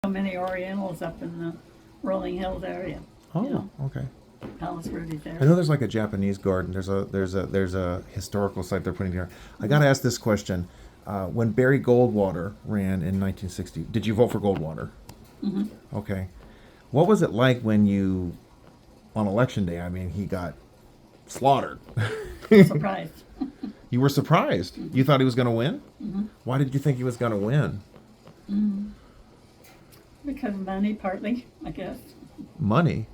so many Orientals up in the Rolling Hills area. Oh, you know, okay. Palos Verdes I know area. there's like a Japanese garden. There's a historical site they're putting here. I got to ask this question: when Barry Goldwater ran in 1960, did you vote for Goldwater? Hmm. Okay. What was it like when you, on election day? I mean, he got slaughtered. Surprised. You were surprised. You thought he was going to win. Hmm. Why did you think he was going to win? Because of money, partly, I guess. Money.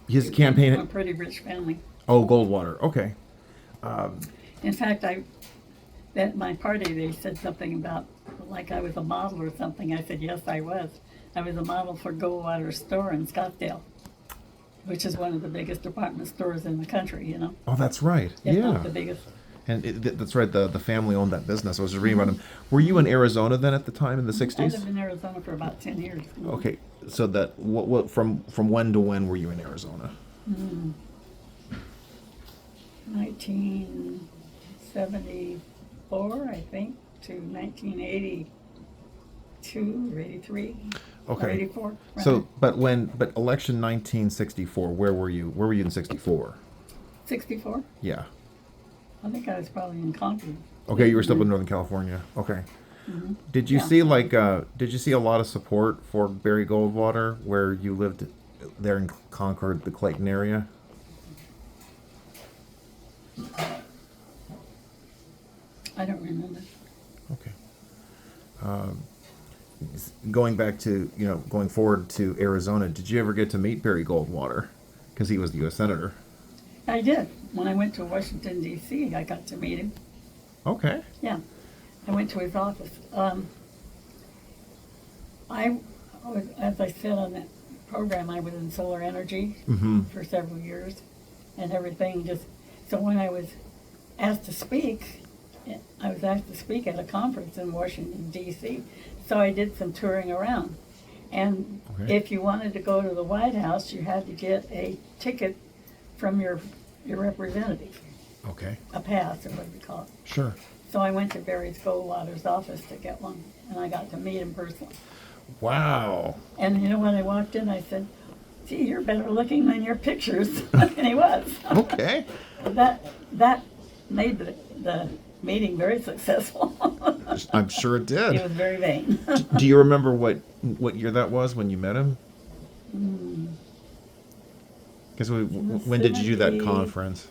His From a campaign. pretty rich family. Oh, Goldwater. Okay. In fact, at my party, they said something about like I was a model or something. I said, yes, I was. I was a model for Goldwater store in Scottsdale, which is one of the biggest department stores in the country, you know. Oh, that's right. If Yeah. not the biggest. And that's right. The family owned that business. I was just reading about him. Were you in Arizona then at the time in the I 60s? lived in Arizona for about 10 years. Okay. So that what from when to when were you in Arizona? 1974, I think, to 1982 or 83. Or Okay. 84. Right. So but election 1964, where were you? Where were you in 64? 64? Yeah. I think I was probably in Concord. Okay, you were still in Northern California. Okay. Mm-hmm. Did you Yeah. see did you see a lot of support for Barry Goldwater where you lived there in Concord, the Clayton area? I don't remember. Okay. Going back to, going forward to Arizona, did you ever get to meet Barry Goldwater? Because he was the U.S. Senator. I did. When I went to Washington, D.C., I got to meet him. Okay. Yeah. I went to his office. I was, as I said on that program, I was in solar energy for several years and everything. So when I was asked to speak, I was asked to speak at a conference in Washington, D.C. So I did some touring around. And Okay. if you wanted to go to the White House, you had to get a ticket from your representative, Okay. a pass or what do you call it. Sure. So I went to Barry Goldwater's office to get one, and I got to meet him personally. Wow. And you know, when I walked in, I said, gee, you're better looking than your pictures. And he was. Okay. That made the meeting very successful. I'm sure it He did. was very vain. Do you remember what year that was when you met him? Because when did you do that 70. conference?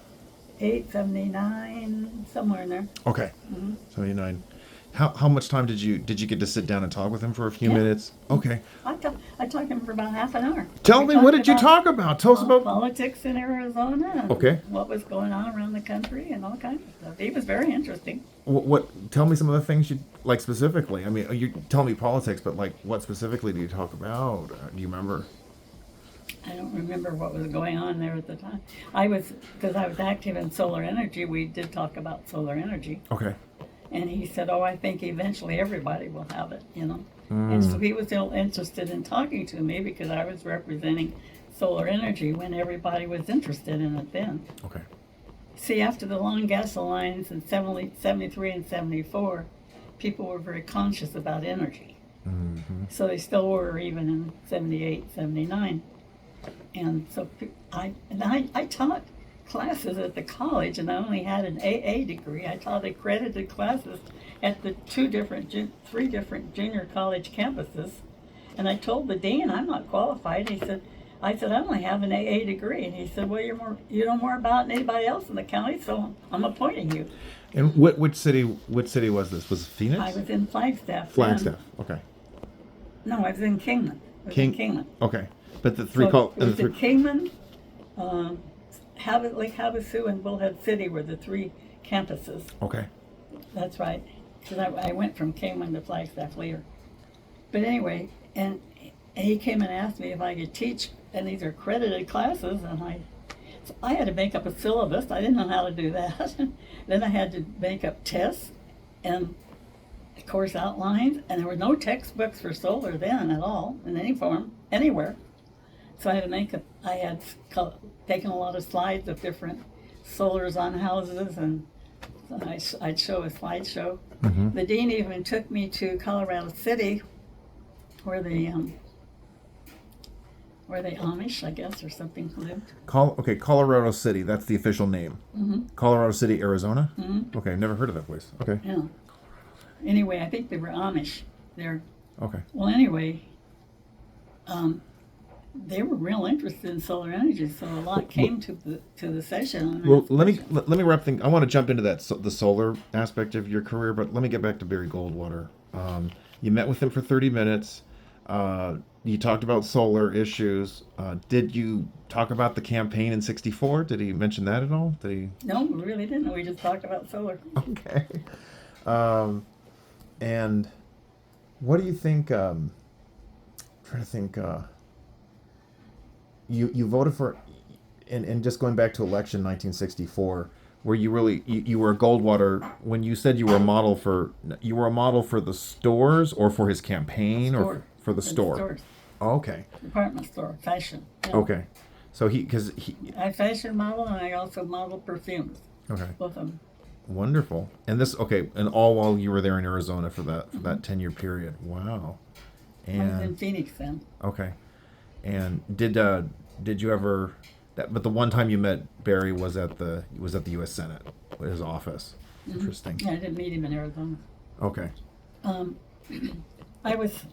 879, somewhere in there. Okay. 79. How much time did you get to sit down and talk with him for a few Yeah. minutes? Okay. I talked to him for about half an hour. Tell We me, what talked did you talk about? Tell us about. politics in Arizona and Okay. what was going on around the country and all kinds of stuff. He was very interesting. What? Tell me some of the things you like specifically. I mean, you tell me politics, but like, what specifically do you talk about? Do you remember? I don't remember what was going on there at the time. Because I was active in solar energy, we did talk about solar energy. Okay. And he said, oh, I think eventually everybody will have it, you know. And so he was still interested in talking to me because I was representing solar energy when everybody was interested in it then. Okay. See, after the long gas lines in 73 and 74, people were very conscious about energy. So they still were even in 78, 79. And so I taught classes at the college, and I only had an AA degree. I taught accredited classes at the three different junior college campuses. And I told the dean, I'm not qualified. I said, I only have an AA degree. And he said, well, you know more about than anybody else in the county, so I'm appointing you. And which city was this? Was it Phoenix? I was in Flagstaff. Flagstaff. Okay. No, I was in Kingman. Kingman. Okay. But the three So call. it was in Kingman, Lake Havasu, and Bullhead City were the three campuses. Okay. That's right. Because I went from Kingman to Flagstaff later. But anyway, and he came and asked me if I could teach, and these are accredited classes, and so I had to make up a syllabus. I didn't know how to do that. Then I had to make up tests and course outlines, and there were no textbooks for solar then at all, in any form, anywhere. So I had taken a lot of slides of different solars on houses, and I'd show a slideshow. The dean even took me to Colorado City where the Amish, I guess, or something lived. Okay, Colorado City. That's the official name. Colorado City, Arizona. Okay, never heard of that place. Okay. Yeah. Anyway, I think they were Amish there. Okay. Well, anyway, they were real interested in solar energy, so a lot came to the session. On Well, that. let me wrap things. I want to jump into that the solar aspect of your career, but let me get back to Barry Goldwater. You met with him for 30 minutes. You talked about solar issues. Did you talk about the campaign in '64? Did he mention that at all? Did he? No, we really didn't. We just talked about solar. Okay. And what do you think? I'm trying to think. You voted for, and just going back to election 1964, where you really you were a Goldwater when you said you were a model for the stores or for his campaign or for the store. Stores. Oh, okay. Department store, fashion. Yeah. Okay. So I fashion model and I also model perfumes. Okay. Both of them. Wonderful. And and all while you were there in Arizona for that 10-year period. Wow. I was in Phoenix then. Okay. And did you ever? But the one time you met Barry was at the U.S. Senate, his office. Interesting. Yeah, I didn't meet him in Arizona. Okay. I was.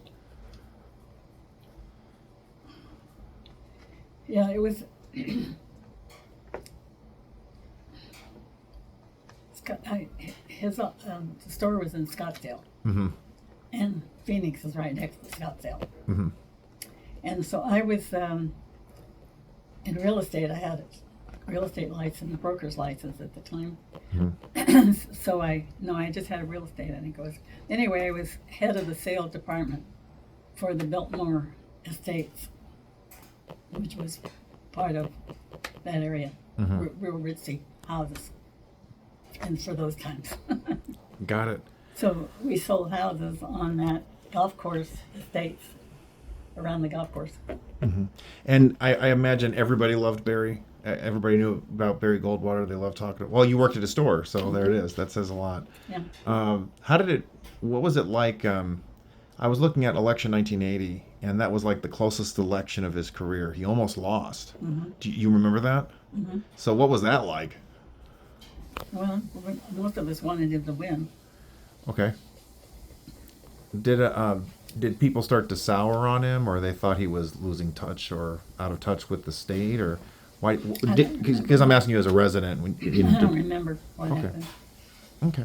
Yeah, it was. His the store was in Scottsdale, and Phoenix is right next to Scottsdale. And so I was in real estate. I had a real estate license, a broker's license at the time. So I just had a real estate. I think it was. Anyway, I was head of the sales department for the Biltmore Estates, which was part of that area, real ritzy houses, and for those times. Got it. So we sold houses on that golf course estates around the golf course. And I imagine everybody loved Barry. Everybody knew about Barry Goldwater. They loved talking. Well, you worked at a store, so there it is. That says a lot. Yeah. What was it like? I was looking at election 1980, and that was like the closest election of his career. He almost lost. Do you remember that? So what was that like? Well, most of us wanted him to win. Okay. Did people start to sour on him, or they thought he was losing touch or out of touch with the state, or why? Because I'm asking you as a resident. I don't remember what happened. Okay.